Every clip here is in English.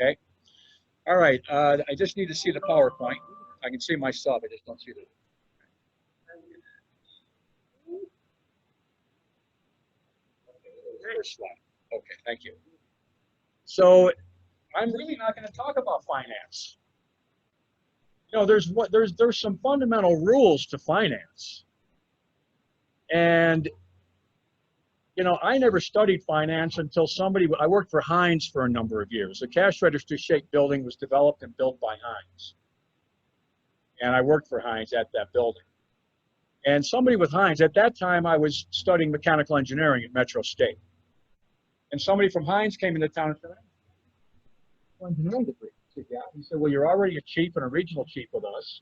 Okay. All right. I just need to see the PowerPoint. I can see my sub. I just don't see the. Slide. Okay. Thank you. So I'm really not going to talk about finance. You know, there's some fundamental rules to finance, and you know, I never studied finance until I worked for Heinz for a number of years. The cash register shake building was developed and built by Heinz. And I worked for Heinz at that building. And somebody with Heinz, at that time I was studying mechanical engineering at Metro State. And somebody from Heinz came into town and said, "I have an engineering degree." I said, "Yeah." He said, "Well, you're already a chief and a regional chief with us.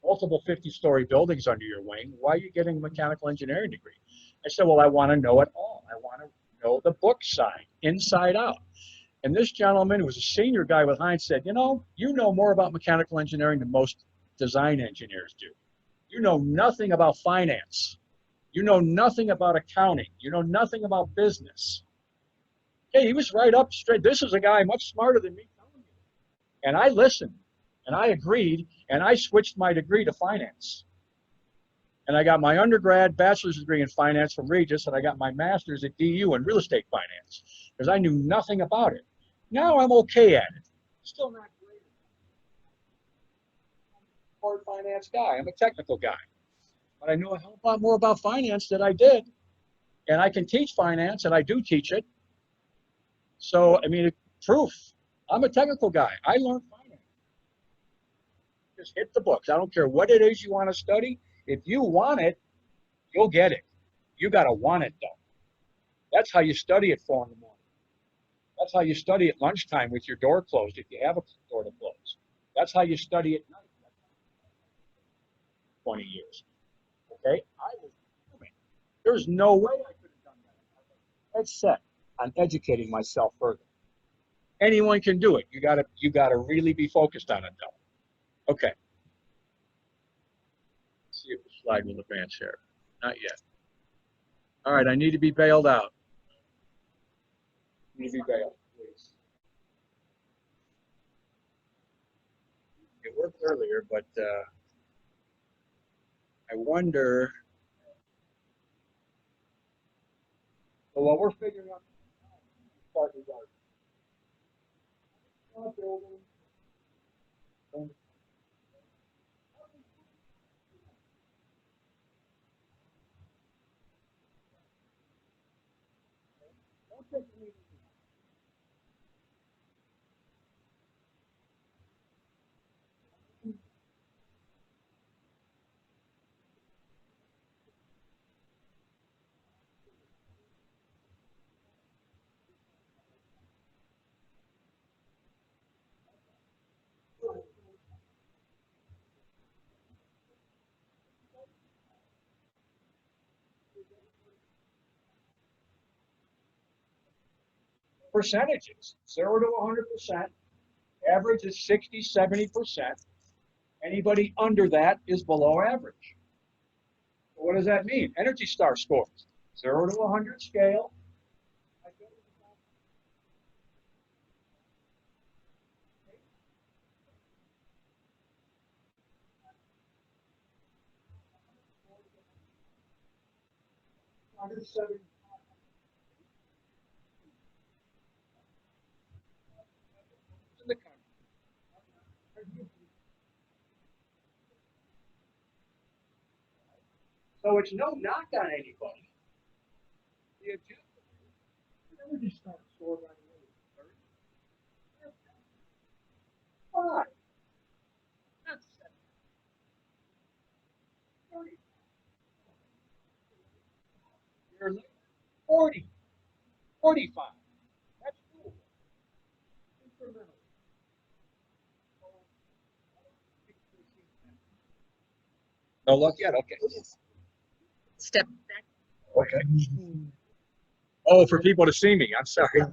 Multiple 50-story buildings under your wing. Why are you getting a mechanical engineering degree?" I said, "Well, I want to know it all. I want to know the book side, inside out." And this gentleman, who was a senior guy with Heinz, said, you know more about mechanical engineering than most design engineers do. You know nothing about finance. You know nothing about accounting. You know nothing about business." Hey, he was right up straight. This is a guy much smarter than me telling you. And I listened, and I agreed, and I switched my degree to finance. And I got my undergrad bachelor's degree in finance from Regis, and I got my master's at DU in real estate finance, because I knew nothing about it. Now I'm okay at it. Still not great. I'm a hard finance guy. I'm a technical guy. But I know a hell of a lot more about finance than I did. And I can teach finance, and I do teach it. So, I mean, proof. I'm a technical guy. I learned finance. Just hit the books. I don't care what it is you want to study. If you want it, you'll get it. You got to want it, though. That's how you study at 4 in the morning. That's how you study at lunchtime with your door closed, if you have a door to close. That's how you study at night. 20 years. Okay? There's no way I could have done that. That's set on educating myself further. Anyone can do it. You gotta really be focused on it, though. Okay. See if the slide will advance here. Not yet. All right, I need to be bailed out. Need to be bailed, please. It worked earlier, but I wonder. So while we're figuring out, start with our building. Percentages, 0 to 100%. Average is 60, 70%. Anybody under that is below average. What does that mean? Energy Star scores, 0 to 100 scale. So it's no knock on anybody. The Energy Star score right away. 5. That's 30. 40. 45. That's cool. Incremental. No luck yet? Okay. Step back. Okay. Oh, for people to see me. I'm sorry.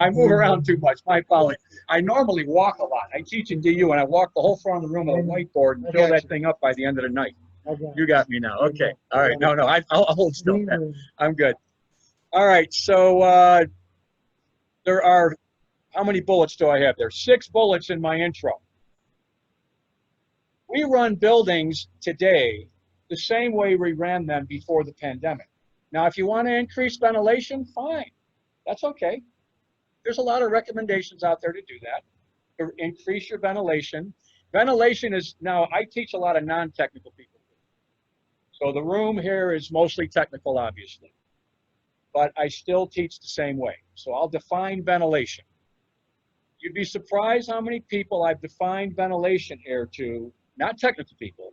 I move around too much. My apologies. I normally walk a lot. I teach in DU, and I walk the whole front of the room with a whiteboard and fill that thing up by the end of the night. You got me now. Okay. All right. No, I'll hold still. I'm good. All right. So there are how many bullets do I have there? 6 bullets in my intro. We run buildings today the same way we ran them before the pandemic. Now, if you want to increase ventilation, fine. That's okay. There's a lot of recommendations out there to do that, to increase your ventilation. Ventilation is, now I teach a lot of non-technical people. So the room here is mostly technical, obviously, but I still teach the same way. So I'll define ventilation. You'd be surprised how many people I've defined ventilation here to, not technical people,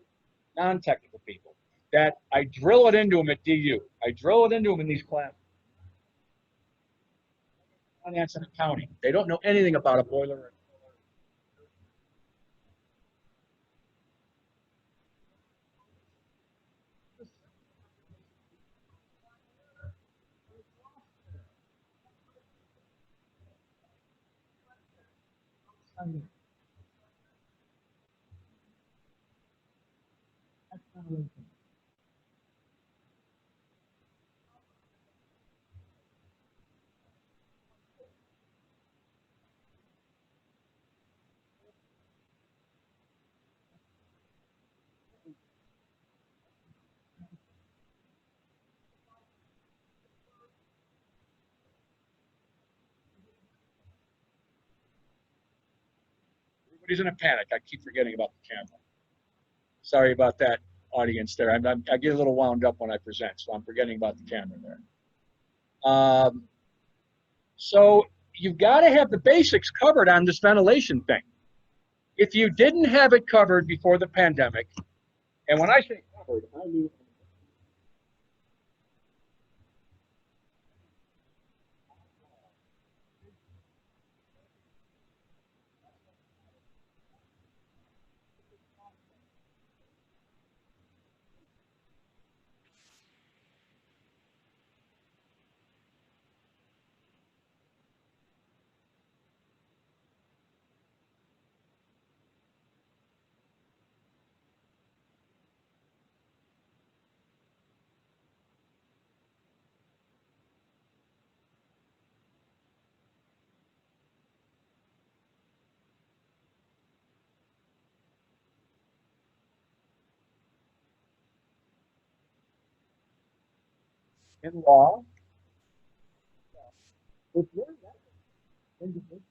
non-technical people, that I drill it into them at DU. I drill it into them in these classes. Finance and accounting. They don't know anything about a boiler. Everybody's in a panic. I keep forgetting about the camera. Sorry about that, audience there. I get a little wound up when I present, so I'm forgetting about the camera there. So you've got to have the basics covered on this ventilation thing. If you didn't have it covered before the pandemic, and when I say covered, I mean in law, if you're that individual,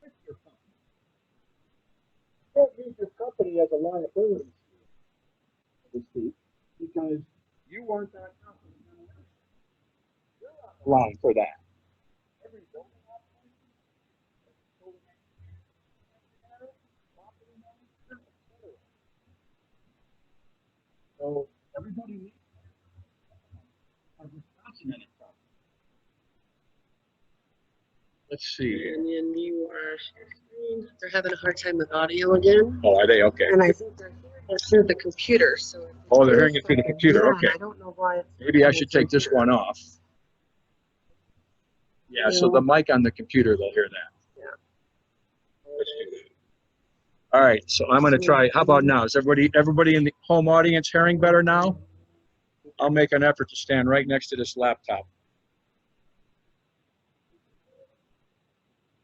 you can't use your company as a liability because you weren't that company. You're not line for that. Every building operation, so everybody needs a Wisconsin in it. Let's see. And then you are sharing. They're having a hard time with audio again. Oh, are they? Okay. And I think they're hearing it through the computer. So Oh, they're hearing it through the computer. Yeah, Okay. I don't know why. Maybe I should take this one off. Yeah, so the mic on the computer, they'll hear that. Yeah. Let's do that. All right, so I'm going to try. How about now? Is everybody in the home audience hearing better now? I'll make an effort to stand right next to this laptop.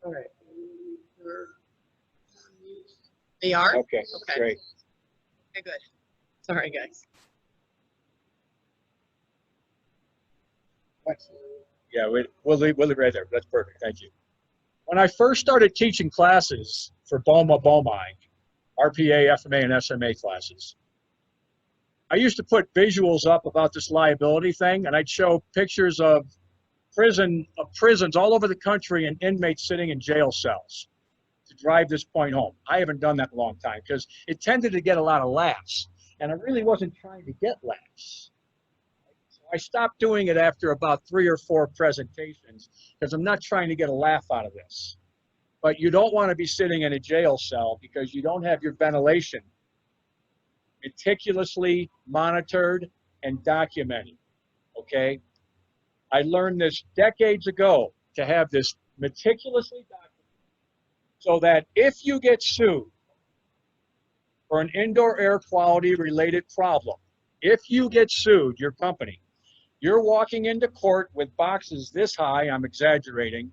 All right. They are? Okay, great. Okay, good. Sorry, guys. Yeah, we'll leave right there. That's perfect. Thank you. When I first started teaching classes for BOMI, RPA, FMA, and SMA classes, I used to put visuals up about this liability thing, and I'd show pictures of prisons all over the country and inmates sitting in jail cells to drive this point home. I haven't done that in a long time because it tended to get a lot of laughs, and I really wasn't trying to get laughs. So I stopped doing it after about 3 or 4 presentations because I'm not trying to get a laugh out of this. But you don't want to be sitting in a jail cell because you don't have your ventilation meticulously monitored and documented, okay? I learned this decades ago to have this meticulously documented so that if you get sued for an indoor air quality related problem, if you get sued, your company, You're walking into court with boxes this high, I'm exaggerating,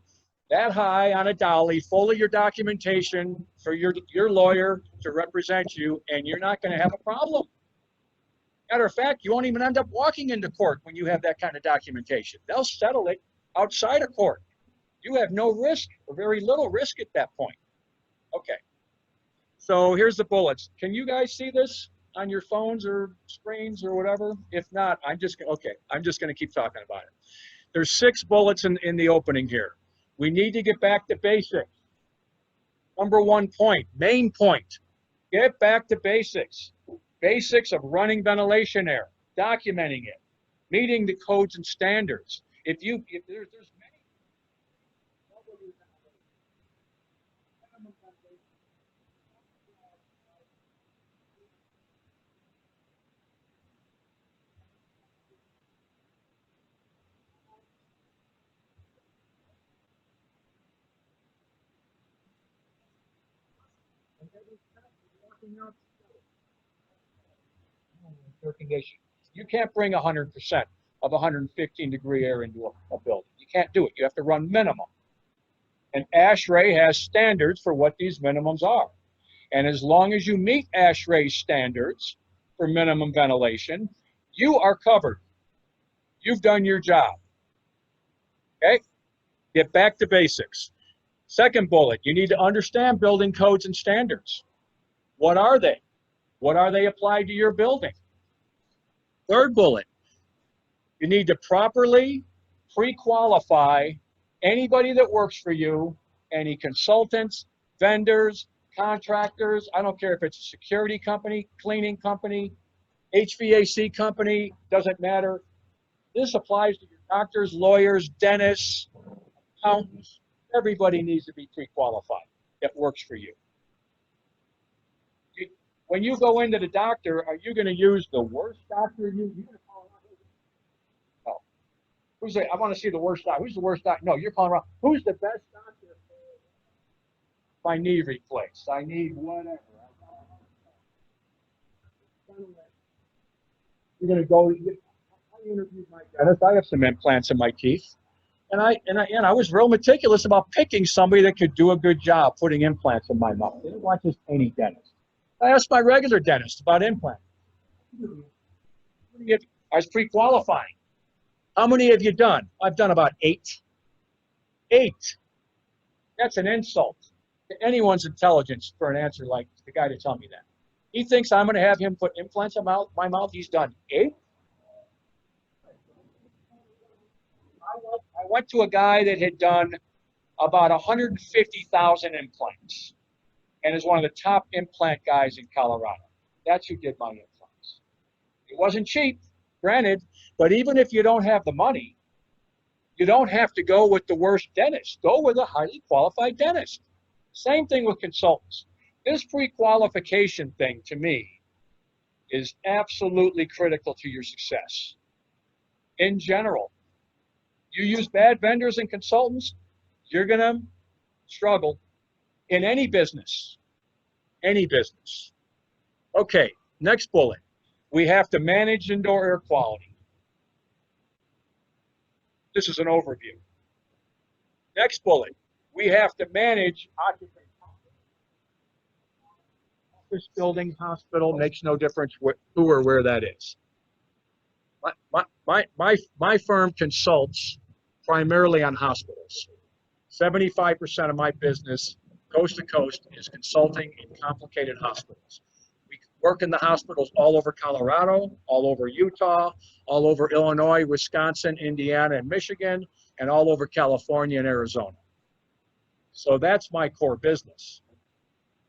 that high on a dolly, full of your documentation for your lawyer to represent you, and you're not going to have a problem. Matter of fact, you won't even end up walking into court when you have that kind of documentation. They'll settle it outside of court. You have no risk or very little risk at that point. Okay. So here's the bullets. Can you guys see this on your phones or screens or whatever? If not, I'm just going to keep talking about it. There's 6 bullets in the opening here. We need to get back to basics. Number 1 point, main point, get back to basics. Basics of running ventilation air, documenting it, meeting the codes and standards. If there's many. Air conditioning. You can't bring 100% of 115-degree air into a building. You can't do it. You have to run minimum. And ASHRAE has standards for what these minimums are. And as long as you meet ASHRAE standards for minimum ventilation, you are covered. You've done your job. Okay? Get back to basics. Second bullet, you need to understand building codes and standards. What are they? What are they applied to your building? Third bullet, you need to properly pre-qualify anybody that works for you, any consultants, vendors, contractors, I don't care if it's a security company, cleaning company, HVAC company, doesn't matter. This applies to your doctors, lawyers, dentists, accountants. Everybody needs to be pre-qualified that works for you. When you go into the doctor, are you going to use the worst doctor you're going to call around? No. I want to see the worst doctor. Who's the worst doctor? No, you're calling around. Who's the best doctor? My knee replaced. I need whatever. You're going to go. I interviewed my dentist. I have some implants in my teeth. And I was real meticulous about picking somebody that could do a good job putting implants in my mouth. I didn't want just any dentist. I asked my regular dentist about implants. I was pre-qualifying. How many have you done? I've done about 8. 8. That's an insult to anyone's intelligence for an answer like the guy to tell me that. He thinks I'm going to have him put implants in my mouth. He's done 8. I went to a guy that had done about 150,000 implants and is one of the top implant guys in Colorado. That's who did my implants. It wasn't cheap, granted, but even if you don't have the money, you don't have to go with the worst dentist. Go with a highly qualified dentist. Same thing with consultants. This pre-qualification thing, to me, is absolutely critical to your success. In general, you use bad vendors and consultants, you're going to struggle in any business. Any business. Okay, next bullet. We have to manage indoor air quality. This is an overview. Next bullet. We have to manage occupant comfort. Office building, hospital, makes no difference who or where that is. My firm consults primarily on hospitals. 75% of my business, coast to coast, is consulting in complicated hospitals. We work in the hospitals all over Colorado, all over Utah, all over Illinois, Wisconsin, Indiana, and Michigan, and all over California and Arizona. So that's my core business.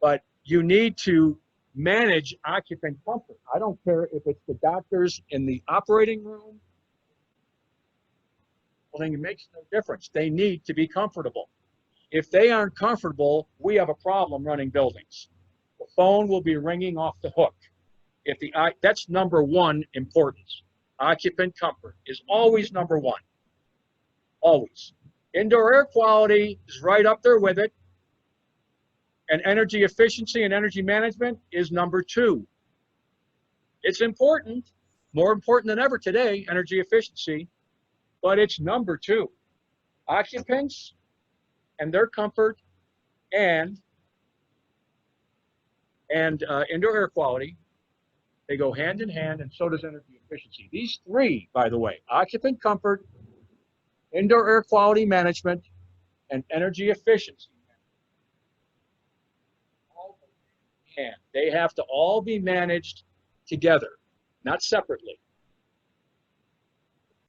But you need to manage occupant comfort. I don't care if it's the doctors in the operating room. Well, then it makes no difference. They need to be comfortable. If they aren't comfortable, we have a problem running buildings. The phone will be ringing off the hook. That's number 1 importance. Occupant comfort is always number 1. Always. Indoor air quality is right up there with it. And energy efficiency and energy management is number 2. It's important, more important than ever today, energy efficiency, but it's number 2. Occupants and their comfort and indoor air quality, they go hand in hand, and so does energy efficiency. These 3, by the way, occupant comfort, indoor air quality management, and energy efficiency, and they have to all be managed together, not separately.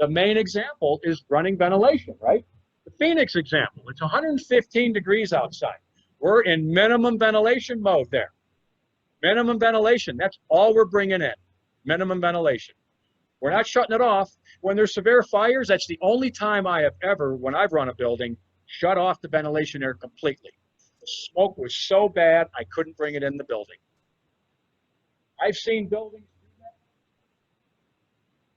The main example is running ventilation, right? The Phoenix example, it's 115 degrees outside. We're in minimum ventilation mode there. Minimum ventilation, that's all we're bringing in, minimum ventilation. We're not shutting it off. When there's severe fires, that's the only time I have ever, when I've run a building, shut off the ventilation air completely. The smoke was so bad, I couldn't bring it in the building. I've seen buildings do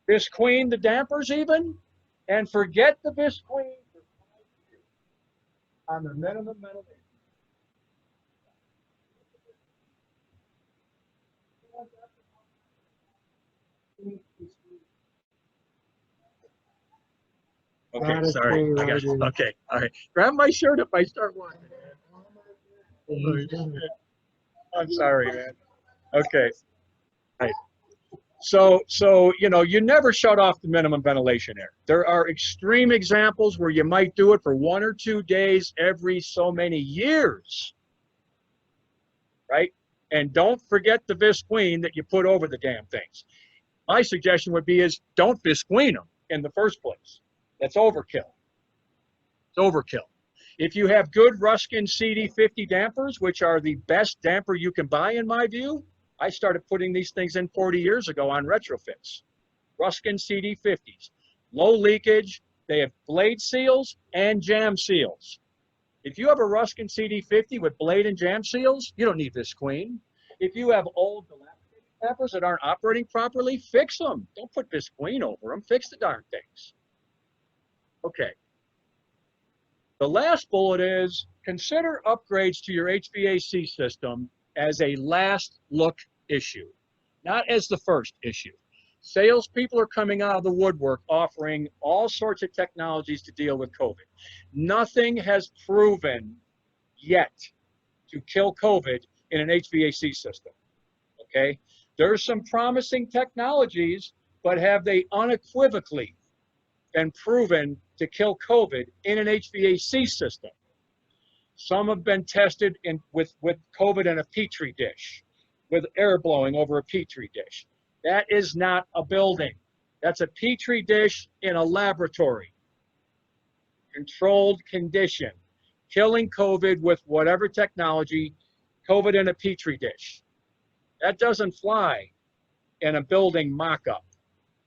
that. Visqueen the dampers even, and forget the Visqueen for 5 years on the minimum ventilation. Okay, sorry. I got you. Okay, all right. Grab my shirt if I start walking. I'm sorry, man. Okay. All right. So you know, you never shut off the minimum ventilation air. There are extreme examples where you might do it for 1 or 2 days every so many years, right? And don't forget the Visqueen that you put over the damn things. My suggestion would be is don't Visqueen them in the first place. That's overkill. It's overkill. If you have good Ruskin CD50 dampers, which are the best damper you can buy in my view, I started putting these things in 40 years ago on retrofits. Ruskin CD50s. Low leakage, they have blade seals and jam seals. If you have a Ruskin CD50 with blade and jam seals, you don't need Visqueen. If you have old dilapidated dampers that aren't operating properly, fix them. Don't put Visqueen over them. Fix the darn things. Okay. The last bullet is consider upgrades to your HVAC system as a last look issue, not as the first issue. Salespeople are coming out of the woodwork offering all sorts of technologies to deal with COVID. Nothing has proven yet to kill COVID in an HVAC system, okay? There's some promising technologies, but have they unequivocally been proven to kill COVID in an HVAC system? Some have been tested with COVID in a Petri dish, with air blowing over a Petri dish. That is not a building. That's a Petri dish in a laboratory. Controlled condition. Killing COVID with whatever technology, COVID in a Petri dish. That doesn't fly in a building mock-up,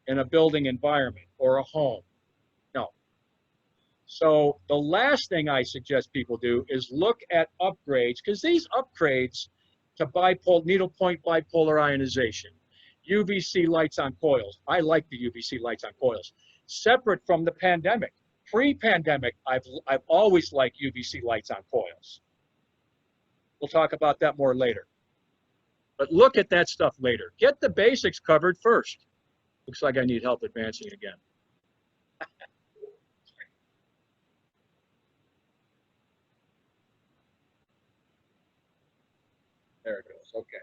in a building environment or a home. No. So the last thing I suggest people do is look at upgrades, because these upgrades to needle point bipolar ionization, UVC lights on coils. I like the UVC lights on coils. Separate from the pandemic. Pre-pandemic, I've always liked UVC lights on coils. We'll talk about that more later. But look at that stuff later. Get the basics covered first. Looks like I need help advancing again. There it goes. Okay.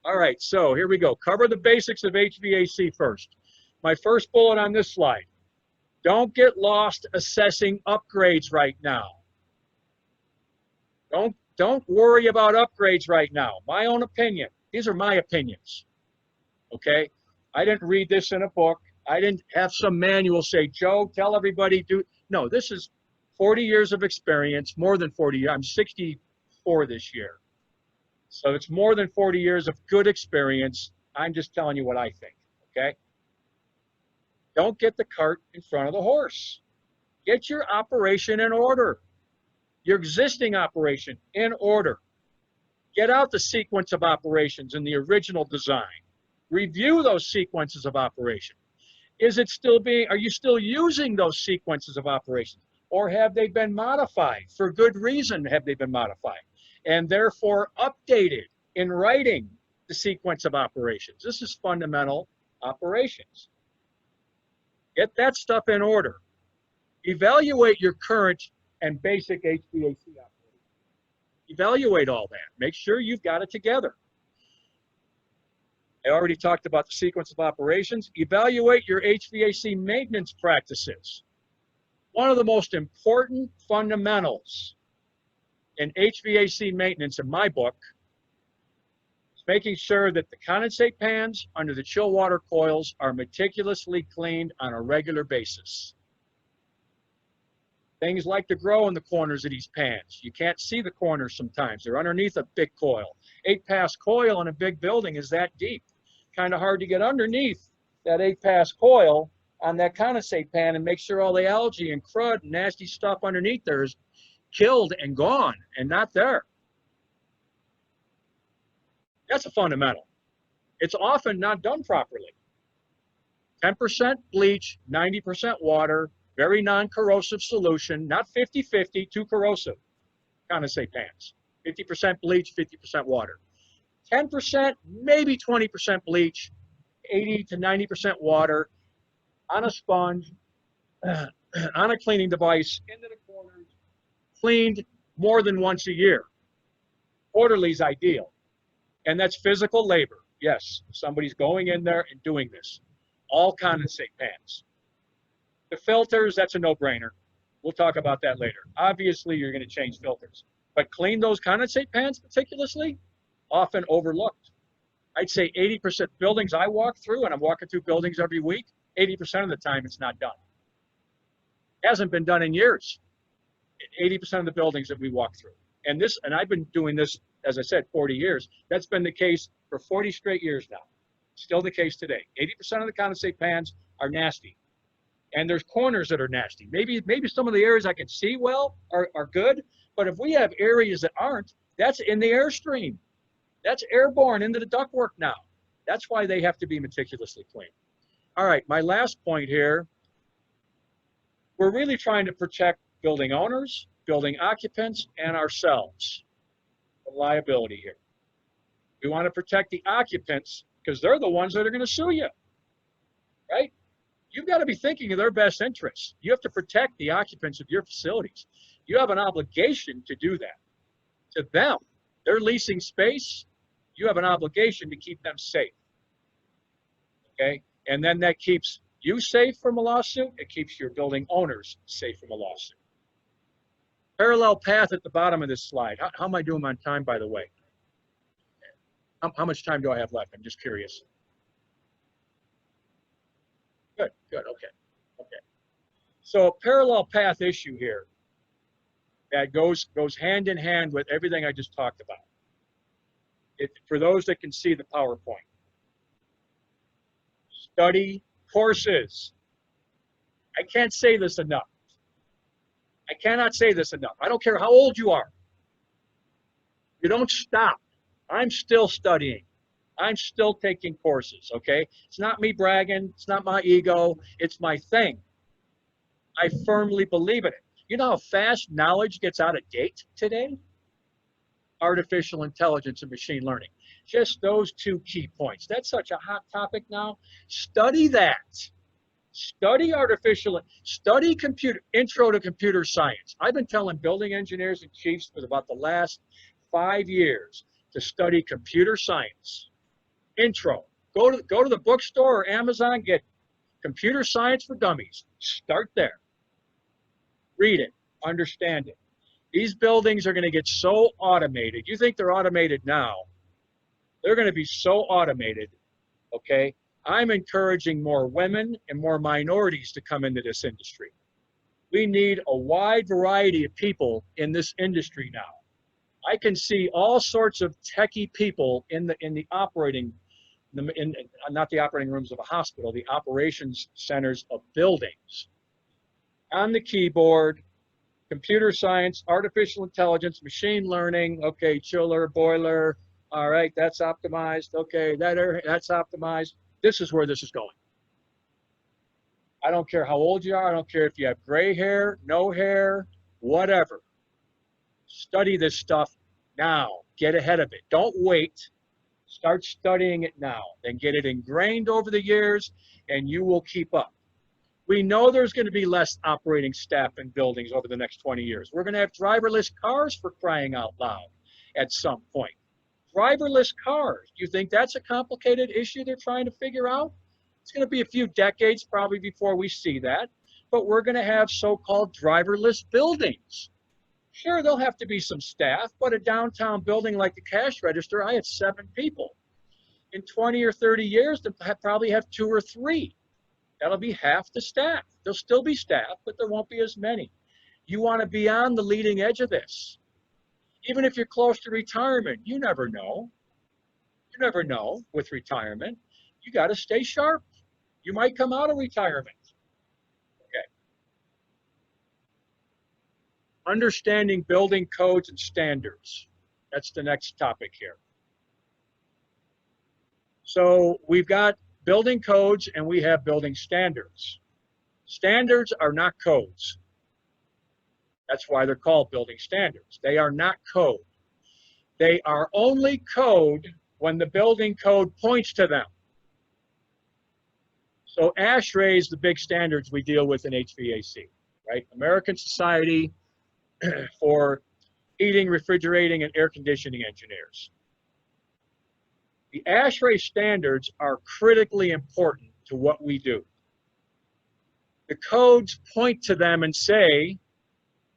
All right, so here we go. Cover the basics of HVAC first. My first bullet on this slide. Don't get lost assessing upgrades right now. Don't worry about upgrades right now. My own opinion. These are my opinions. Okay? I didn't read this in a book. I didn't have some manual say, Joe, tell everybody do. No, this is 40 years of experience, more than 40 years. I'm 64 this year. So it's more than 40 years of good experience. I'm just telling you what I think, okay? Don't get the cart in front of the horse. Get your operation in order. Your existing operation in order. Get out the sequence of operations in the original design. Review those sequences of operation. Are you still using those sequences of operations? Or have they been modified? For good reason have they been modified? And therefore updated in writing the sequence of operations. This is fundamental Operations. Get that stuff in order. Evaluate your current and basic HVAC operations. Evaluate all that. Make sure you've got it together. I already talked about the sequence of operations. Evaluate your HVAC maintenance practices. One of the most important fundamentals in HVAC maintenance in my book is making sure that the condensate pans under the chill water coils are meticulously cleaned on a regular basis. Things like to grow in the corners of these pans. You can't see the corners sometimes. They're underneath a big coil. 8-pass coil in a big building is that deep. Kind of hard to get underneath that 8-pass coil on that condensate pan and make sure all the algae and crud and nasty stuff underneath there is killed and gone and not there. That's a fundamental. It's often not done properly. 10% bleach, 90% water, very non-corrosive solution, not 50-50, too corrosive condensate pans. 50% bleach, 50% water. 10%, maybe 20% bleach, 80 to 90% water on a sponge, on a cleaning device, into the corners, cleaned more than once a year. Quarterly is ideal. And that's physical labor. Yes, somebody's going in there and doing this. All condensate pans. The filters, that's a no-brainer. We'll talk about that later. Obviously, you're going to change filters. But clean those condensate pans meticulously, often overlooked. I'd say 80% buildings I walk through, and I'm walking through buildings every week, 80% of the time it's not done. It hasn't been done in years. 80% of the buildings that we walk through. And I've been doing this, as I said, 40 years. That's been the case for 40 straight years now. Still the case today. 80% of the condensate pans are nasty. And there's corners that are nasty. Maybe some of the areas I can see well are good, but if we have areas that aren't, that's in the airstream. That's airborne into the ductwork now. That's why they have to be meticulously cleaned. All right, my last point here. We're really trying to protect building owners, building occupants, and ourselves. The liability here. We want to protect the occupants because they're the ones that are going to sue you, right? You've got to be thinking of their best interests. You have to protect the occupants of your facilities. You have an obligation to do that. To them, they're leasing space. You have an obligation to keep them safe. Okay? And then that keeps you safe from a lawsuit. It keeps your building owners safe from a lawsuit. Parallel path at the bottom of this slide. How am I doing on time, by the way? How much time do I have left? I'm just curious. Good, okay. So a parallel path issue here that goes hand in hand with everything I just talked about. For those that can see the PowerPoint. Study courses. I can't say this enough. I cannot say this enough. I don't care how old you are. You don't stop. I'm still studying. I'm still taking courses, okay? It's not me bragging. It's not my ego. It's my thing. I firmly believe in it. You know how fast knowledge gets out of date today? Artificial intelligence and machine learning. Just those two key points. That's such a hot topic now. Study that. Study intro to computer science. I've been telling building engineers and chiefs for about the last 5 years to study computer science. Intro. Go to the bookstore or Amazon, get Computer Science for Dummies. Start there. Read it. Understand it. These buildings are going to get so automated. You think they're automated now. They're going to be so automated, okay? I'm encouraging more women and more minorities to come into this industry. We need a wide variety of people in this industry now. I can see all sorts of techie people in the operating, not the operating rooms of a hospital, the operations centers of buildings. On the keyboard, computer science, artificial intelligence, machine learning, okay, chiller, boiler, all right, that's optimized, okay, that's optimized. This is where this is going. I don't care how old you are, I don't care if you have gray hair, no hair, whatever. Study this stuff now. Get ahead of it. Don't wait. Start studying it now, then get it ingrained over the years, and you will keep up. We know there's going to be less operating staff in buildings over the next 20 years. We're going to have driverless cars, for crying out loud, at some point. Driverless cars. Do you think that's a complicated issue they're trying to figure out? It's going to be a few decades probably before we see that, but we're going to have so-called driverless buildings. Sure, there'll have to be some staff, but a downtown building like the cash register, I had 7 people. In 20 or 30 years, they'll probably have 2 or 3. That'll be half the staff. There'll still be staff, but there won't be as many. You want to be on the leading edge of this. Even if you're close to retirement, you never know. You never know with retirement. You got to stay sharp. You might come out of retirement. Okay. Understanding building codes and standards. That's the next topic here. So we've got building codes and we have building standards. Standards are not codes. That's why they're called building standards. They are not code. They are only code when the building code points to them. So ASHRAE is the big standards we deal with in HVAC, right? American Society for Heating, Refrigerating, and Air Conditioning Engineers. The ASHRAE standards are critically important to what we do. The codes point to them and say,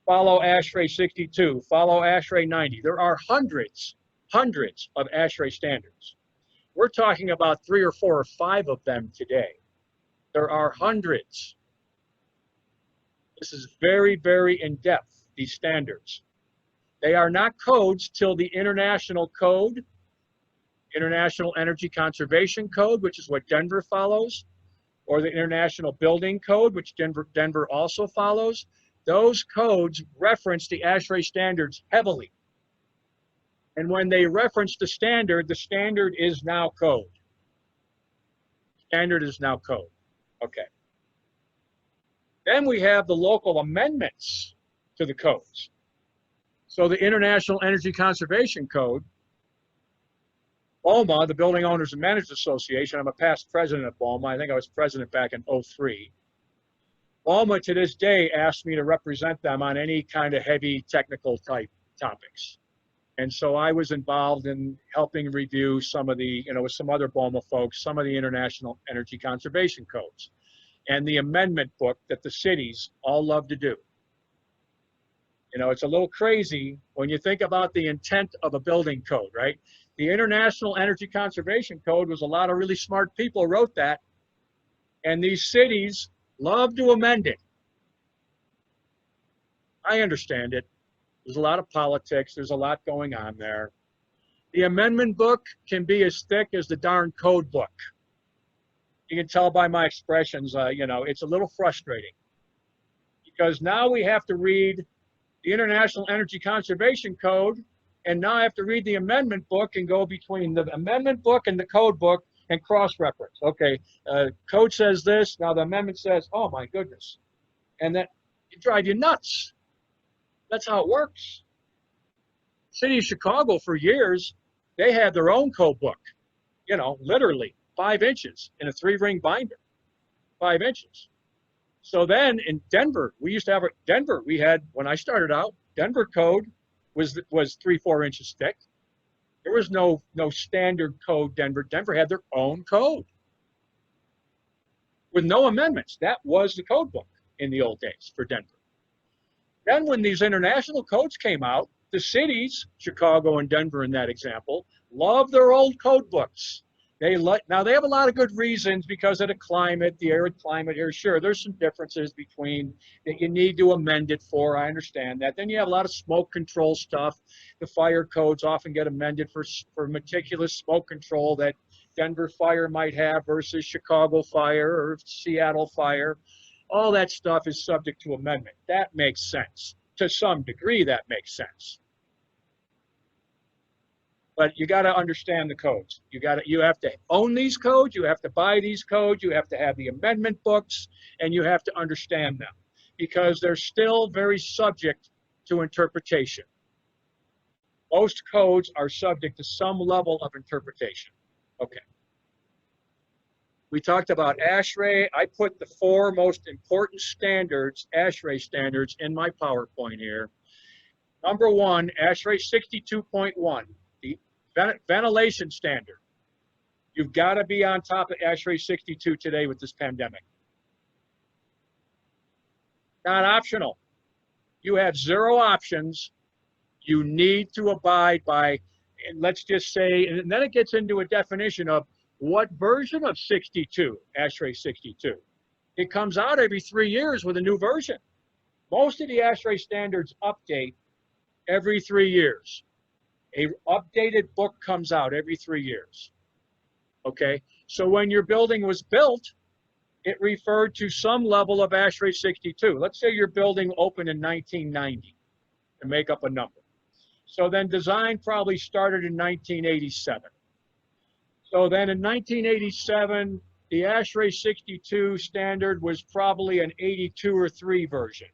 follow ASHRAE 62, follow ASHRAE 90. There are hundreds of ASHRAE standards. We're talking about 3 or 4 or 5 of them today. There are hundreds. This is very, very in-depth, these standards. They are not codes till the international code, International Energy Conservation Code, which is what Denver follows, or the International Building Code, which Denver also follows. Those codes reference the ASHRAE standards heavily. And when they reference the standard is now code. Standard is now code. Okay. Then we have the local amendments to the codes. So the International Energy Conservation Code, BOMA, the Building Owners and Managers Association, I'm a past president of BOMA. I think I was president back in '03. BOMA to this day asked me to represent them on any kind of heavy technical type topics. And so I was involved in helping review some of the, with some other BOMA folks, some of the International Energy Conservation Codes and the amendment book that the cities all love to do. It's a little crazy when you think about the intent of a building code, right? The International Energy Conservation Code was a lot of really smart people wrote that, and these cities love to amend it. I understand it. There's a lot of politics. There's a lot going on there. The amendment book can be as thick as the darn code book. You can tell by my expressions, it's a little frustrating because now we have to read the International Energy Conservation Code, and now I have to read the amendment book and go between the amendment book and the code book and cross-reference. Okay, code says this, now the amendment says, oh my goodness. And that it drives you nuts. That's how it works. City of Chicago for years, they had their own code book, literally 5 inches in a 3-ring binder, 5 inches. So then in Denver, we used to have when I started out, Denver code was 3-4 inches thick. There was no standard code Denver. Denver had their own code with no amendments. That was the code book in the old days for Denver. Then when these international codes came out, the cities, Chicago and Denver in that example, love their old code books. Now they have a lot of good reasons because of the climate, the arid climate here. Sure, there's some differences between that you need to amend it for. I understand that. Then you have a lot of smoke control stuff. The fire codes often get amended for meticulous smoke control that Denver fire might have versus Chicago fire or Seattle fire. All that stuff is subject to amendment. That makes sense. To some degree, that makes sense. But you got to understand the codes. You have to own these codes. You have to buy these codes. You have to have the amendment books, and you have to understand them because they're still very subject to interpretation. Most codes are subject to some level of interpretation. Okay. We talked about ASHRAE. I put the 4 most important standards, ASHRAE standards, in my PowerPoint here. Number 1, ASHRAE 62.1, the ventilation standard. You've got to be on top of ASHRAE 62 today with this pandemic. Not optional. You have 0 options. You need to abide by, and let's just say, and then it gets into a definition of what version of 62, ASHRAE 62. It comes out every 3 years with a new version. Most of the ASHRAE standards update every 3 years. A updated book comes out every 3 years. Okay, so when your building was built, it referred to some level of ASHRAE 62. Let's say your building opened in 1990, to make up a number. So then design probably started in 1987. So then in 1987, the ASHRAE 62 standard was probably an 82 or 3 version,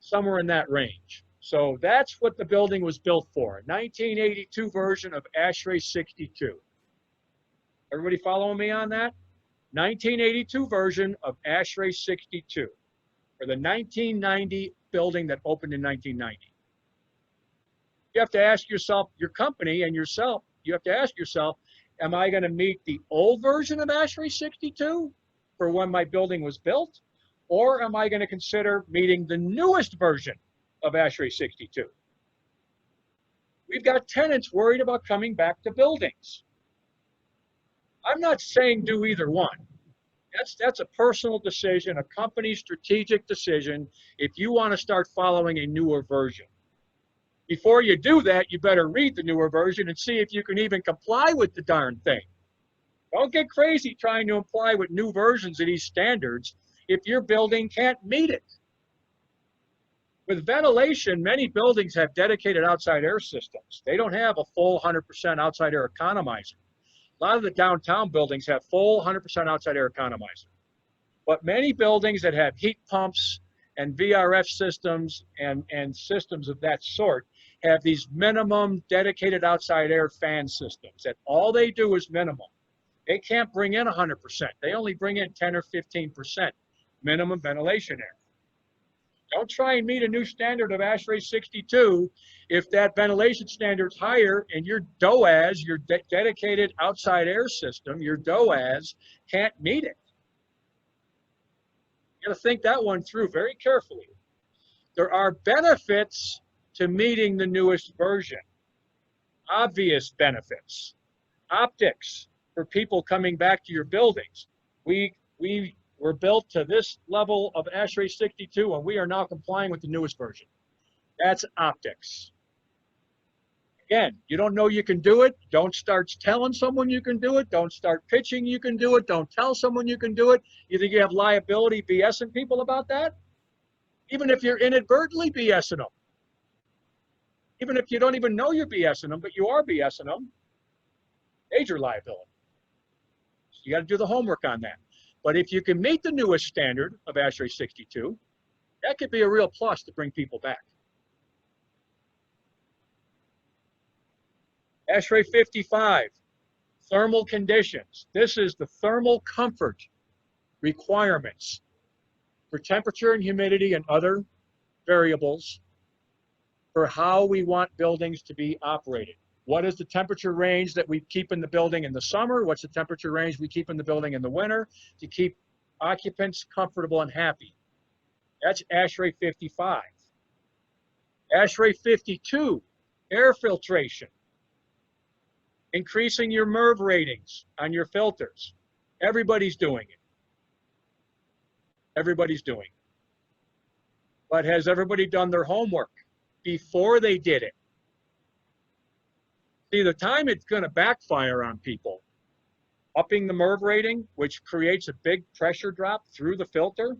somewhere in that range. So that's what the building was built for, 1982 version of ASHRAE 62. Everybody following me on that? 1982 version of ASHRAE 62 for the 1990 building that opened in 1990. You have to ask yourself, your company and yourself, you have to ask yourself, am I going to meet the old version of ASHRAE 62 for when my building was built? Or am I going to consider meeting the newest version of ASHRAE 62? We've got tenants worried about coming back to buildings. I'm not saying do either one. That's a personal decision, a company strategic decision if you want to start following a newer version. Before you do that, you better read the newer version and see if you can even comply with the darn thing. Don't get crazy trying to comply with new versions of these standards if your building can't meet it. With ventilation, many buildings have dedicated outside air systems. They don't have a full 100% outside air economizer. A lot of the downtown buildings have full 100% outside air economizer. But many buildings that have heat pumps and VRF systems and systems of that sort have these minimum dedicated outside air fan systems that all they do is minimum. They can't bring in 100%. They only bring in 10 or 15% minimum ventilation air. Don't try and meet a new standard of ASHRAE 62 if that ventilation standard's higher and your DOAS, your dedicated outside air system, your DOAS can't meet it. You got to think that one through very carefully. There are benefits to meeting the newest version. Obvious benefits. Optics for people coming back to your buildings. We were built to this level of ASHRAE 62 and we are now complying with the newest version. That's optics. Again, you don't know you can do it. Don't start telling someone you can do it. Don't start pitching you can do it. Don't tell someone you can do it. You think you have liability BSing people about that? Even if you're inadvertently BSing them. Even if you don't even know you're BSing them, but you are BSing them, major liability. So you got to do the homework on that. But if you can meet the newest standard of ASHRAE 62, that could be a real plus to bring people back. ASHRAE 55, thermal conditions. This is the thermal comfort requirements for temperature and humidity and other variables for how we want buildings to be operated. What is the temperature range that we keep in the building in the summer? What's the temperature range we keep in the building in the winter to keep occupants comfortable and happy? That's ASHRAE 55. ASHRAE 52, air filtration. Increasing your MERV ratings on your filters. Everybody's doing it. Everybody's doing it. But has everybody done their homework before they did it? See, the time it's going to backfire on people, upping the MERV rating, which creates a big pressure drop through the filter.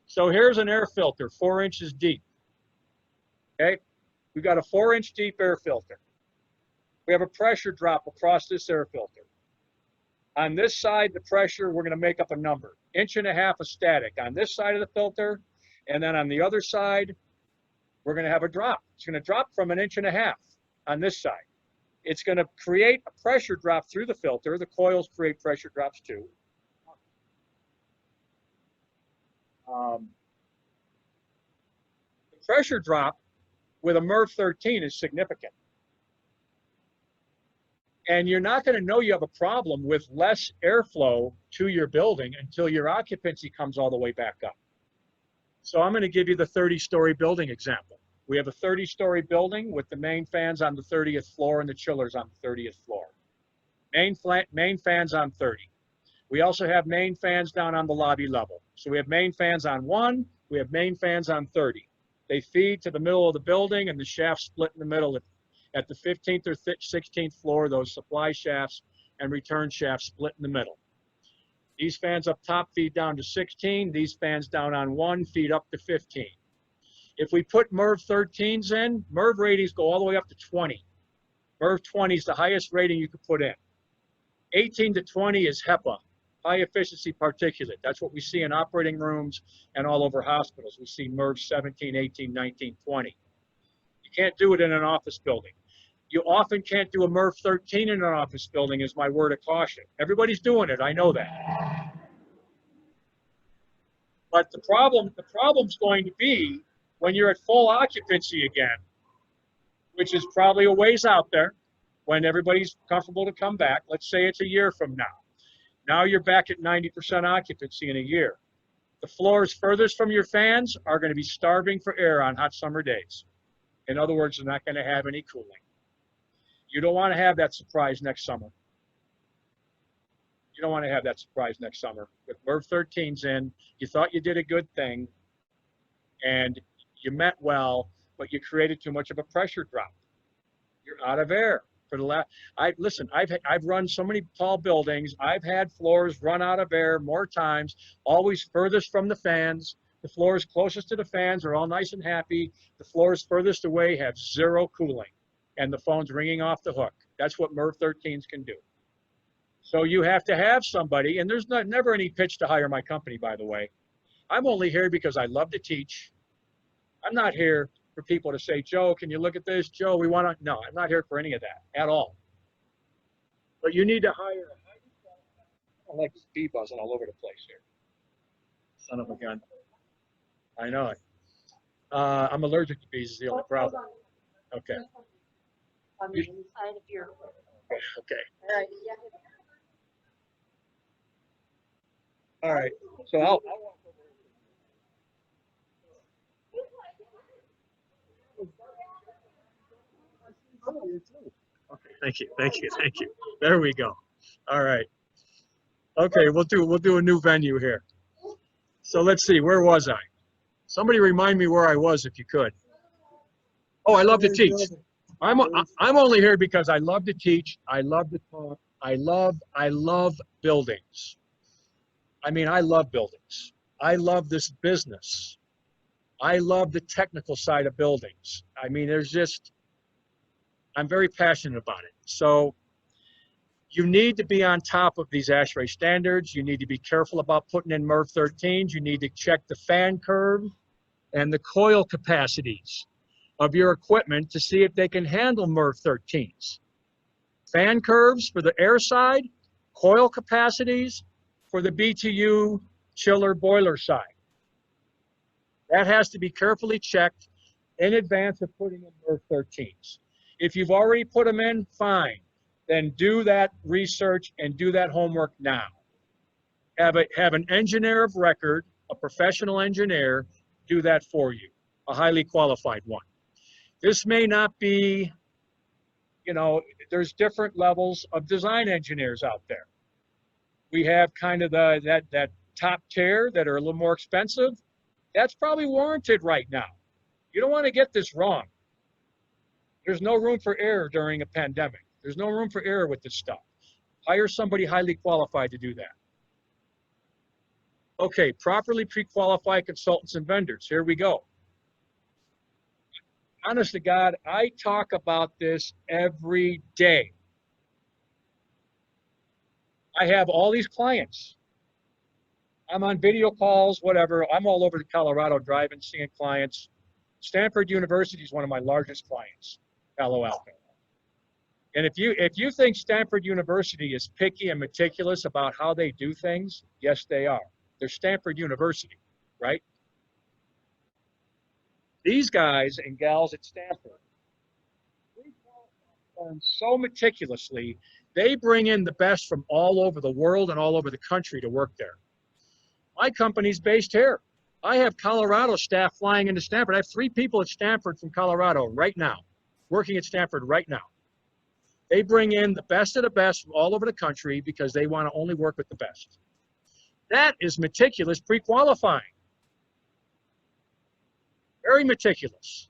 So here's an air filter, 4 inches deep. Okay, we've got a 4-inch deep air filter. We have a pressure drop across this air filter. On this side, the pressure, we're going to make up a number, 1.5 inches of static on this side of the filter, and then on the other side, we're going to have a drop. It's going to drop from 1.5 inches. on this side. It's going to create a pressure drop through the filter. The coils create pressure drops too. The pressure drop with a MERV 13 is significant. And you're not going to know you have a problem with less airflow to your building until your occupancy comes all the way back up. So I'm going to give you the 30-story building example. We have a 30-story building with the main fans on the 30th floor and the chillers on the 30th floor. Main fans on 30. We also have main fans down on the lobby level. So we have main fans on 1, we have main fans on 30. They feed to the middle of the building and the shafts split in the middle. At the 15th or 16th floor, those supply shafts and return shafts split in the middle. These fans up top feed down to 16. These fans down on 1 feed up to 15. If we put MERV 13s in, MERV ratings go all the way up to 20. MERV 20 is the highest rating you could put in. 18 to 20 is HEPA, high efficiency particulate. That's what we see in operating rooms and all over hospitals. We see MERV 17, 18, 19, 20. You can't do it in an office building. You often can't do a MERV 13 in an office building, is my word of caution. Everybody's doing it, I know that. But the problem's going to be when you're at full occupancy again, which is probably a ways out there, when everybody's comfortable to come back. Let's say it's a year from now. Now you're back at 90% occupancy in a year. The floors furthest from your fans are going to be starving for air on hot summer days. In other words, they're not going to have any cooling. You don't want to have that surprise next summer. You don't want to have that surprise next summer. With MERV 13s in, you thought you did a good thing, and you meant well, but you created too much of a pressure drop. You're out of air. For the last, listen, I've run so many tall buildings. I've had floors run out of air more times, always furthest from the fans. The floors closest to the fans are all nice and happy. The floors furthest away have zero cooling, and the phone's ringing off the hook. That's what MERV 13s can do. So you have to have somebody, and there's never any pitch to hire my company, by the way. I'm only here because I love to teach. I'm not here for people to say, Joe, can you look at this? Joe, we want to, no, I'm not here for any of that at all. But you need to hire, I don't like this bee buzzing all over the place here. Son of a gun. I know it. I'm allergic to bees is the only problem. Okay. On the inside of your. Okay. All right. All right. So I'll walk over here. Okay. Thank you. Thank you. Thank you. There we go. All right. Okay. We'll do a new venue here. So let's see. Where was I? Somebody remind me where I was, if you could. Oh, I love to teach. I'm only here because I love to teach. I love to talk. I love buildings. I mean, I love buildings. I love this business. I love the technical side of buildings. I mean, I'm very passionate about it. So you need to be on top of these ASHRAE standards. You need to be careful about putting in MERV 13s. You need to check the fan curve and the coil capacities of your equipment to see if they can handle MERV 13s. Fan curves for the air side, coil capacities for the BTU chiller boiler side. That has to be carefully checked in advance of putting in MERV 13s. If you've already put them in, fine. Then do that research and do that homework now. Have an engineer of record, a professional engineer, do that for you, a highly qualified one. This may not be, you know, there's different levels of design engineers out there. We have kind of that top tier that are a little more expensive. That's probably warranted right now. You don't want to get this wrong. There's no room for error during a pandemic. There's no room for error with this stuff. Hire somebody highly qualified to do that. Okay, properly pre-qualified consultants and vendors. Here we go. Honest to God, I talk about this every day. I have all these clients. I'm on video calls, whatever. I'm all over Colorado driving, seeing clients. Stanford University is one of my largest clients, Palo Alto. And if you think Stanford University is picky and meticulous about how they do things, yes, they are. They're Stanford University, right? These guys and gals at Stanford, so meticulously, they bring in the best from all over the world and all over the country to work there. My company's based here. I have Colorado staff flying into Stanford. I have 3 people at Stanford from Colorado right now, working at Stanford right now. They bring in the best of the best from all over the country because they want to only work with the best. That is meticulous pre-qualifying. Very meticulous.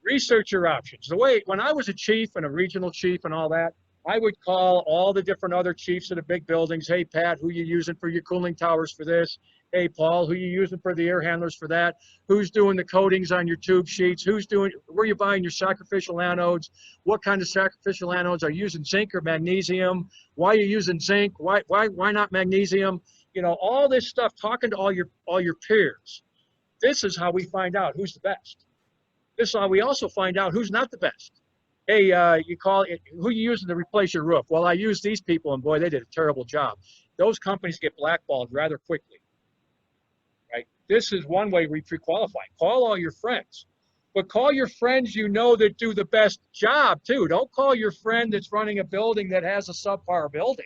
Researcher options. The way, when I was a chief and a regional chief and all that, I would call all the different other chiefs of the big buildings. Hey, Pat, who you using for your cooling towers for this? Hey, Paul, who you using for the air handlers for that? Who's doing the coatings on your tube sheets? Where you buying your sacrificial anodes? What kind of sacrificial anodes? Are you using zinc or magnesium? Why are you using zinc? Why not magnesium? You know, all this stuff, talking to all your peers. This is how we find out who's the best. This is how we also find out who's not the best. Hey, you call it, who you using to replace your roof? Well, I used these people, and boy, they did a terrible job. Those companies get blackballed rather quickly, right? This is one way we pre-qualify. Call all your friends, but call your friends you know that do the best job too. Don't call your friend that's running a building that has a subpar building.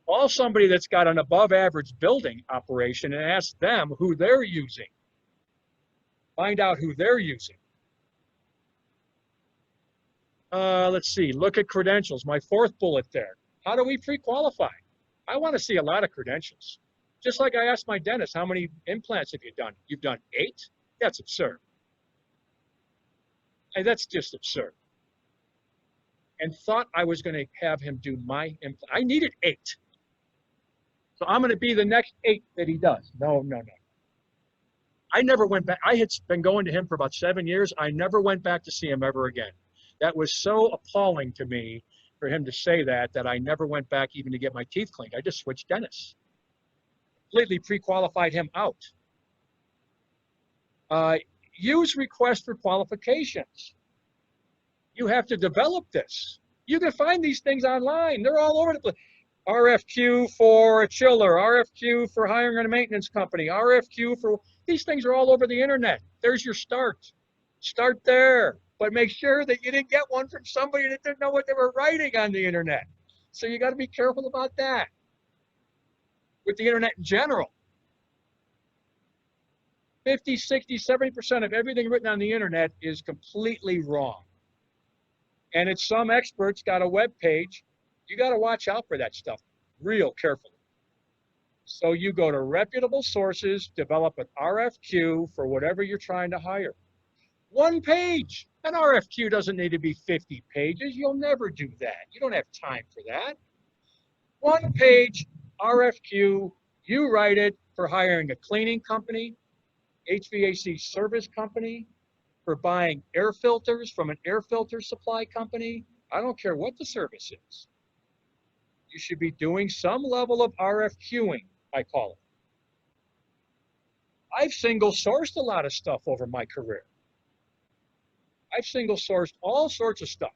Call somebody that's got an above average building operation and ask them who they're using. Find out who they're using. Let's see, look at credentials, my 4th bullet there. How do we pre-qualify? I want to see a lot of credentials. Just like I asked my dentist, how many implants have you done? You've done 8? That's absurd. Hey, that's just absurd. And thought I was going to have him do my implant. I needed 8. So I'm going to be the next 8 that he does. No. I never went back. I had been going to him for about 7 years. I never went back to see him ever again. That was so appalling to me for him to say that I never went back even to get my teeth cleaned. I just switched dentists. Completely pre-qualified him out. Use request for qualifications. You have to develop this. You can find these things online. They're all over the place. RFQ for a chiller, RFQ for hiring a maintenance company, RFQ for, these things are all over the internet. There's your start. Start there. But make sure that you didn't get one from somebody that didn't know what they were writing on the internet. So you got to be careful about that. With the internet in general. 50, 60, 70% of everything written on the internet is completely wrong. And it's some experts got a web page. You got to watch out for that stuff real carefully. So you go to reputable sources, develop an RFQ for whatever you're trying to hire. 1 page. An RFQ doesn't need to be 50 pages. You'll never do that. You don't have time for that. 1 page RFQ, you write it for hiring a cleaning company, HVAC service company, for buying air filters from an air filter supply company. I don't care what the service is. You should be doing some level of RFQing, I call it. I've single sourced a lot of stuff over my career. I've single sourced all sorts of stuff.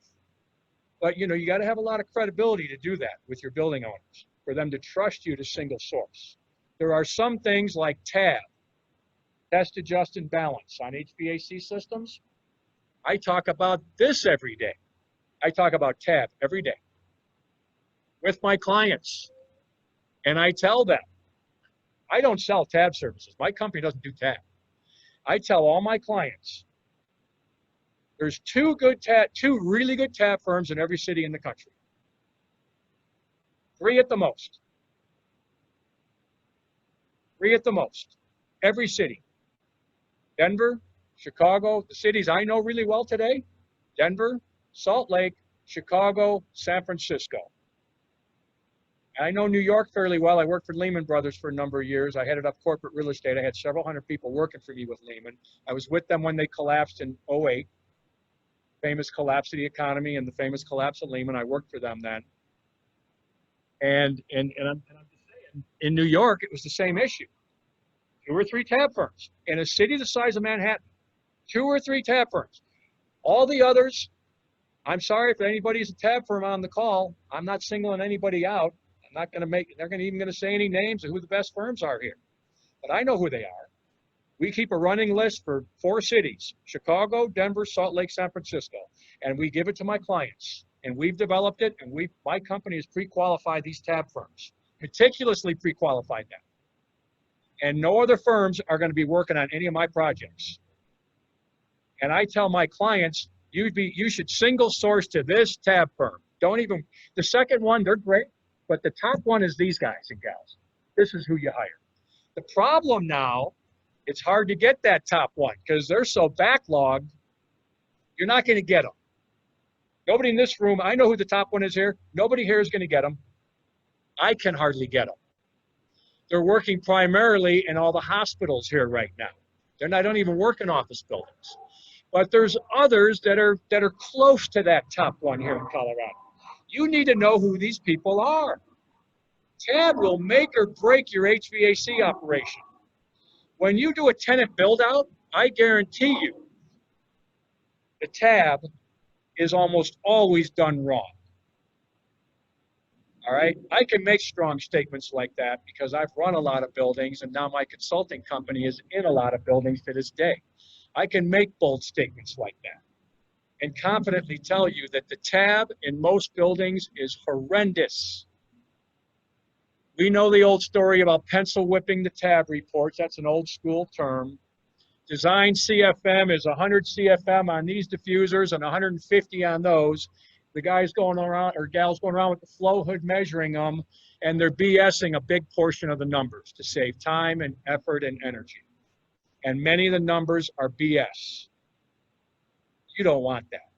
But you know, you got to have a lot of credibility to do that with your building owners, for them to trust you to single source. There are some things like TAB, test, adjust, and balance on HVAC systems. I talk about this every day. I talk about TAB every day with my clients. And I tell them, I don't sell TAB services. My company doesn't do TAB. I tell all my clients, there's two really good TAB firms in every city in the country. 3 at the most. 3 at the most. Every city. Denver, Chicago, the cities I know really well today, Denver, Salt Lake, Chicago, San Francisco. I know New York fairly well. I worked for Lehman Brothers for a number of years. I headed up corporate real estate. I had several hundred people working for me with Lehman. I was with them when they collapsed in 2008. Famous collapse of the economy and the famous collapse of Lehman. I worked for them then. And I'm just saying, in New York, it was the same issue. 2 or 3 TAB firms. In a city the size of Manhattan, 2 or 3 TAB firms. All the others I'm sorry if anybody's a tab firm on the call. I'm not singling anybody out. I'm not going to make, they're even going to say any names of who the best firms are here. But I know who they are. We keep a running list for 4 cities, Chicago, Denver, Salt Lake, San Francisco, and we give it to my clients. And we've developed it, and my company has pre-qualified these tab firms, meticulously pre-qualified them. And no other firms are going to be working on any of my projects. And I tell my clients, you should single source to this tab firm. Don't even, the second one, they're great, but the top one is these guys and gals. This is who you hire. The problem now, it's hard to get that top one because they're so backlogged, you're not going to get them. Nobody in this room, I know who the top one is here. Nobody here is going to get them. I can hardly get them. They're working primarily in all the hospitals here right now. I don't even work in office buildings. But there's others that are close to that top one here in Colorado. You need to know who these people are. Tab will make or break your HVAC operation. When you do a tenant build out, I guarantee you the tab is almost always done wrong. All right, I can make strong statements like that because I've run a lot of buildings and now my consulting company is in a lot of buildings to this day. I can make bold statements like that and confidently tell you that the tab in most buildings is horrendous. We know the old story about pencil whipping the tab reports. That's an old school term. Design CFM is 100 CFM on these diffusers and 150 on those. The guy's going around or gals going around with the flow hood measuring them, and they're BSing a big portion of the numbers to save time and effort and energy. And many of the numbers are BS. You don't want that.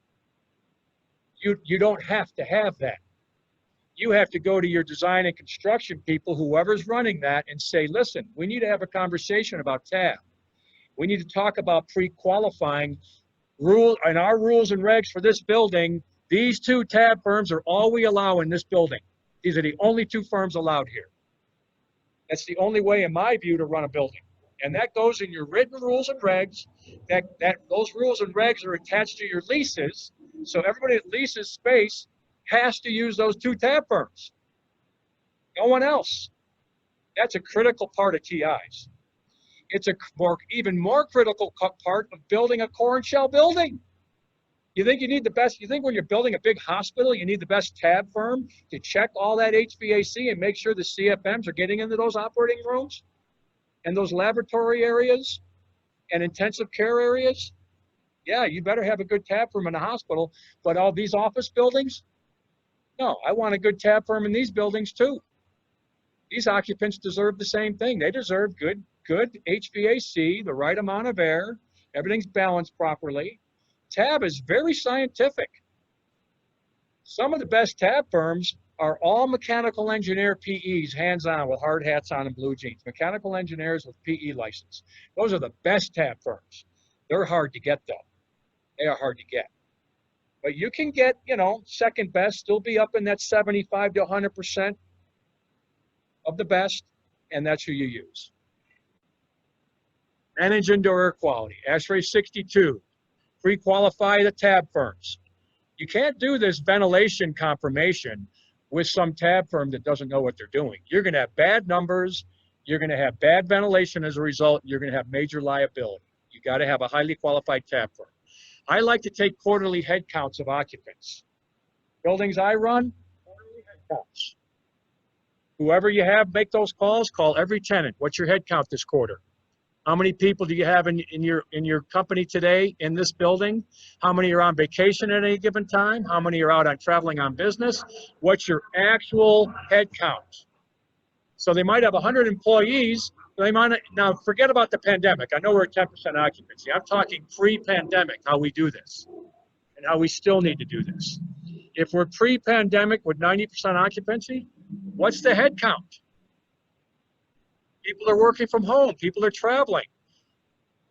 You don't have to have that. You have to go to your design and construction people, whoever's running that, and say, listen, we need to have a conversation about tab. We need to talk about pre-qualifying rules and our rules and regs for this building. These 2 tab firms are all we allow in this building. These are the only 2 firms allowed here. That's the only way, in my view, to run a building. And that goes in your written rules and regs. Those rules and regs are attached to your leases. So everybody that leases space has to use those 2 tab firms. No one else. That's a critical part of TIs. It's a even more critical part of building a core and shell building. You think you need the best, you think when you're building a big hospital, you need the best tab firm to check all that HVAC and make sure the CFMs are getting into those operating rooms and those laboratory areas and intensive care areas? Yeah, you better have a good tab firm in the hospital, but all these office buildings, no, I want a good tab firm in these buildings too. These occupants deserve the same thing. They deserve good HVAC, the right amount of air, everything's balanced properly. Tab is very scientific. Some of the best tab firms are all mechanical engineer PEs, hands-on with hard hats on and blue jeans. Mechanical engineers with PE license. Those are the best tab firms. They're hard to get though. They are hard to get. But you can get, second best, still be up in that 75 to 100% of the best, and that's who you use. Manage indoor air quality, ASHRAE 62. Pre-qualify the tab firms. You can't do this ventilation confirmation with some tab firm that doesn't know what they're doing. You're going to have bad numbers. You're going to have bad ventilation as a result. You're going to have major liability. You got to have a highly qualified tab firm. I like to take quarterly head counts of occupants. Buildings I run, quarterly head counts. Whoever you have make those calls, call every tenant. What's your head count this quarter? How many people do you have in your company today in this building? How many are on vacation at any given time? How many are out on traveling on business? What's your actual head count? So they might have 100 employees. They might not, now forget about the pandemic. I know we're at 10% occupancy. I'm talking pre-pandemic, how we do this and how we still need to do this. If we're pre-pandemic with 90% occupancy, what's the head count? People are working from home. People are traveling.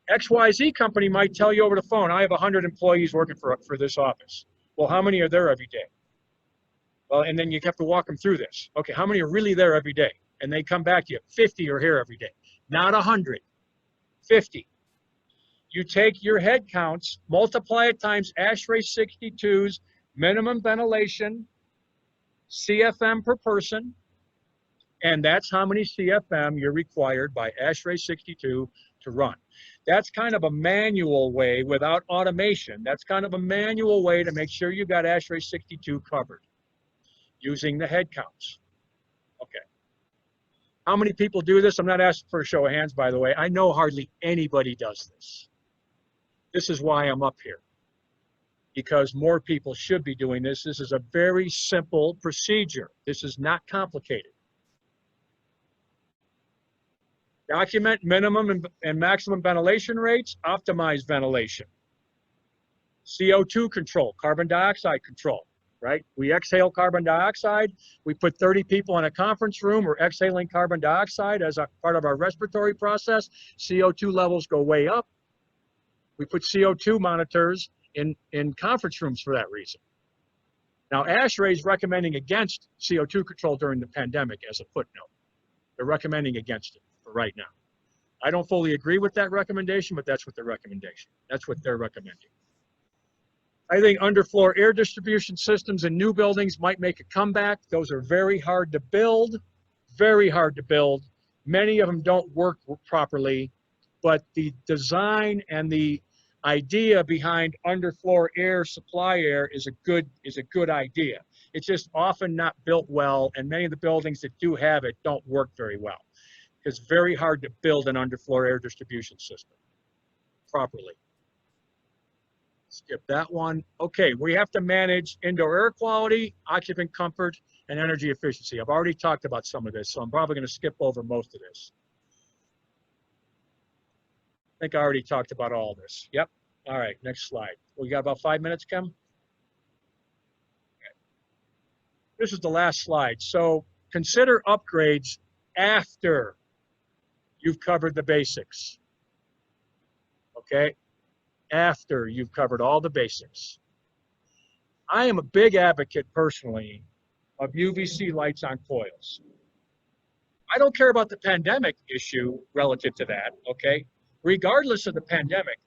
XYZ company might tell you over the phone, I have 100 employees working for this office. Well, how many are there every day? Well, and then you have to walk them through this. Okay, how many are really there every day? And they come back to you, 50 are here every day. Not 100, 50. You take your head counts, multiply it times ASHRAE 62's minimum ventilation, CFM per person, and that's how many CFM you're required by ASHRAE 62 to run. That's kind of a manual way without automation. That's kind of a manual way to make sure you got ASHRAE 62 covered using the head counts. Okay. How many people do this? I'm not asking for a show of hands, by the way. I know hardly anybody does this. This is why I'm up here, because more people should be doing this. This is a very simple procedure. This is not complicated. Document minimum and maximum ventilation rates, optimize ventilation. CO2 control, carbon dioxide control, right? We exhale carbon dioxide. We put 30 people in a conference room. We're exhaling carbon dioxide as a part of our respiratory process. CO2 levels go way up. We put CO2 monitors in conference rooms for that reason. Now, ASHRAE is recommending against CO2 control during the pandemic as a footnote. They're recommending against it for right now. I don't fully agree with that recommendation, but that's what they're recommendation. That's what they're recommending. I think underfloor air distribution systems in new buildings might make a comeback. Those are very hard to build, very hard to build. Many of them don't work properly, but the design and the idea behind underfloor air, supply air is a good idea. It's just often not built well, and many of the buildings that do have it don't work very well. It's very hard to build an underfloor air distribution system properly. Skip that one. Okay, we have to manage indoor air quality, occupant comfort, and energy efficiency. I've already talked about some of this, so I'm probably going to skip over most of this. I think I already talked about all this. Yep. All right, next slide. We got about 5 minutes, Kim? Okay. This is the last slide. So consider upgrades after you've covered the basics. Okay? After you've covered all the basics. I am a big advocate personally of UVC lights on coils. I don't care about the pandemic issue relative to that, okay? Regardless of the pandemic,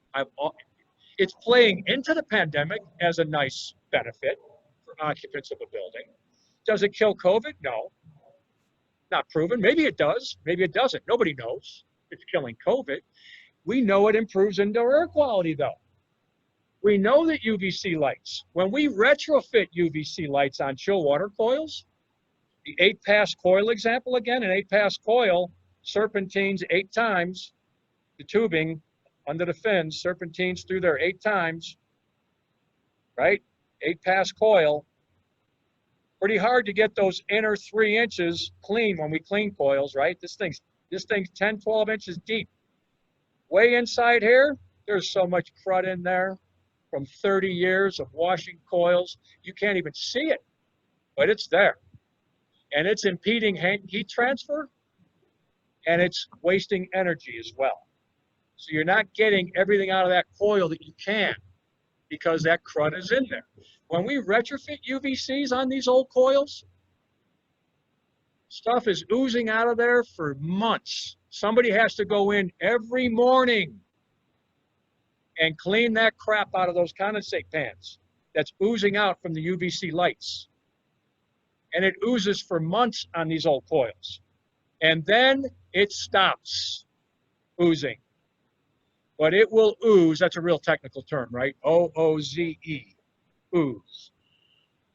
it's playing into the pandemic as a nice benefit for occupants of a building. Does it kill COVID? No, not proven. Maybe it does, maybe it doesn't. Nobody knows if it's killing COVID. We know it improves indoor air quality though. We know that UVC lights, when we retrofit UVC lights on chill water coils, the 8-pass coil example again, an 8-pass coil, serpentines 8 times, the tubing under the fins, serpentines through there 8 times, right? 8-pass coil. Pretty hard to get those inner 3 inches clean when we clean coils, right? This thing's 10, 12 inches deep. Way inside here, there's so much crud in there from 30 years of washing coils. You can't even see it, but it's there. And it's impeding heat transfer, and it's wasting energy as well. So you're not getting everything out of that coil that you can because that crud is in there. When we retrofit UVCs on these old coils, stuff is oozing out of there for months. Somebody has to go in every morning and clean that crap out of those condensate pans that's oozing out from the UVC lights. And it oozes for months on these old coils. And then it stops oozing. But it will ooze, that's a real technical term, right? O-O-Z-E, ooze.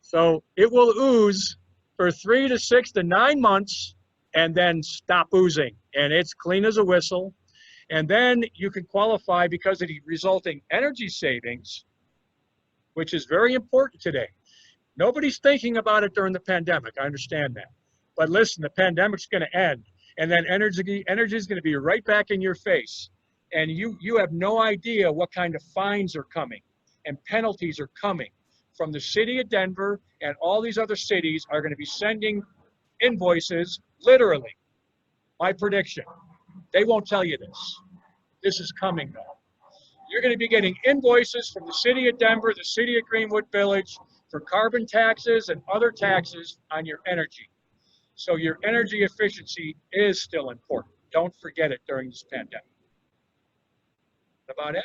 So it will ooze for 3 to 6 to 9 months and then stop oozing. And it's clean as a whistle. And then you can qualify because of the resulting energy savings, which is very important today. Nobody's thinking about it during the pandemic. I understand that. But listen, the pandemic's going to end. And then energy is going to be right back in your face. And you have no idea what kind of fines are coming and penalties are coming from the city of Denver, and all these other cities are going to be sending invoices, literally. My prediction. They won't tell you this. This is coming though. You're going to be getting invoices from the city of Denver, the city of Greenwood Village, for carbon taxes and other taxes on your energy. So your energy efficiency is still important. Don't forget it during this pandemic. About it?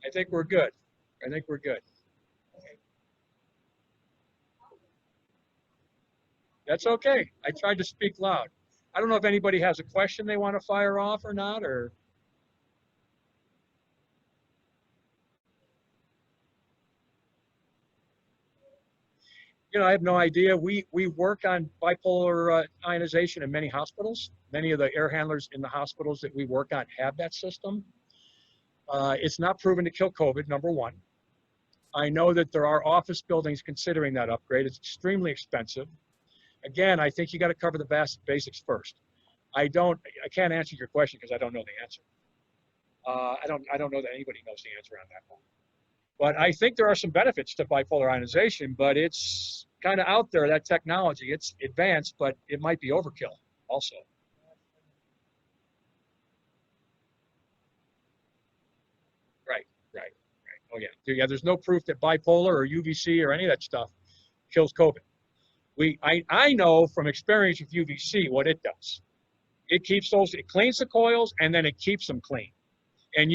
I think we're good. I think we're good. That's okay. I tried to speak loud. I don't know if anybody has a question they want to fire off or not, or. I have no idea. We work on bipolar ionization in many hospitals. Many of the air handlers in the hospitals that we work on have that system. It's not proven to kill COVID, number one. I know that there are office buildings considering that upgrade. It's extremely expensive. Again, I think you got to cover the basics first. I can't answer your question because I don't know the answer. I don't know that anybody knows the answer on that one. But I think there are some benefits to bipolar ionization, but it's kind of out there, that technology. It's advanced, but it might be overkill also. Right. Oh, yeah. There's no proof that bipolar or UVC or any of that stuff kills COVID. I know from experience with UVC what it does. It cleans the coils, and then it keeps them clean. And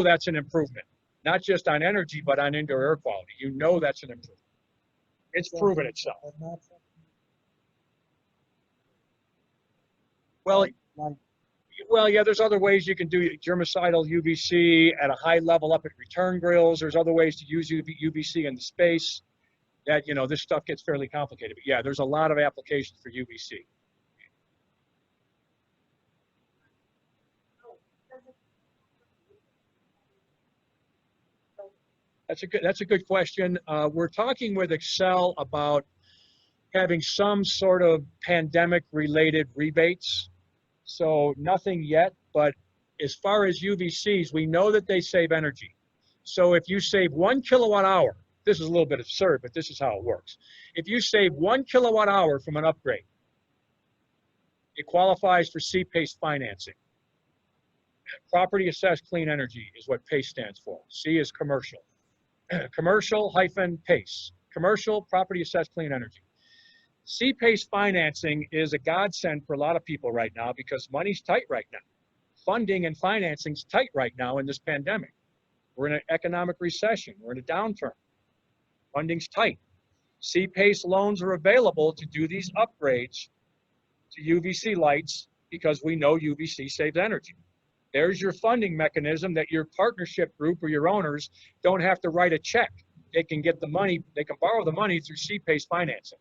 that's an improvement. Not just on energy, but on indoor air quality. That's an improvement. It's proven itself. Well, yeah, there's other ways you can do germicidal UVC at a high level up at return grills. There's other ways to use UVC in the space that, this stuff gets fairly complicated. But yeah, there's a lot of applications for UVC. That's a good question. We're talking with Excel about having some sort of pandemic-related rebates. So nothing yet, but as far as UVCs, we know that they save energy. So if you save 1 kilowatt hour, this is a little bit absurd, but this is how it works. If you save 1 kilowatt hour from an upgrade, it qualifies for C-PACE financing. Property assessed clean energy is what PACE stands for. C is commercial. Commercial-PACE. Commercial property assessed clean energy. C-PACE financing is a godsend for a lot of people right now because money's tight right now. Funding and financing's tight right now in this pandemic. We're in an economic recession. We're in a downturn. Funding's tight. C-PACE loans are available to do these upgrades to UVC lights because we know UVC saves energy. There's your funding mechanism that your partnership group or your owners don't have to write a check. They can get the money, they can borrow the money through C-PACE financing.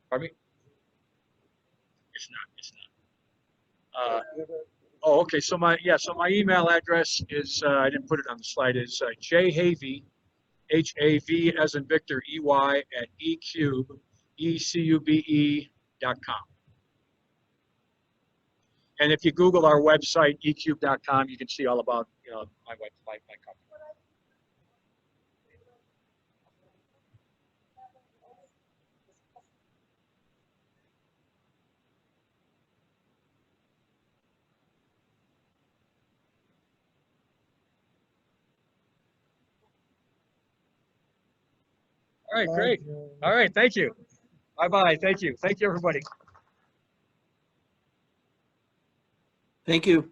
Pardon me? It's not. Oh, okay. So my email address is, I didn't put it on the slide, is jhavey, H-A-V as in Victor, E-Y at ecube.com. And if you Google our website, ecube.com, you can see all about, my company. All right, great. All right, thank you. Bye-bye. Thank you. Thank you, everybody. Thank you.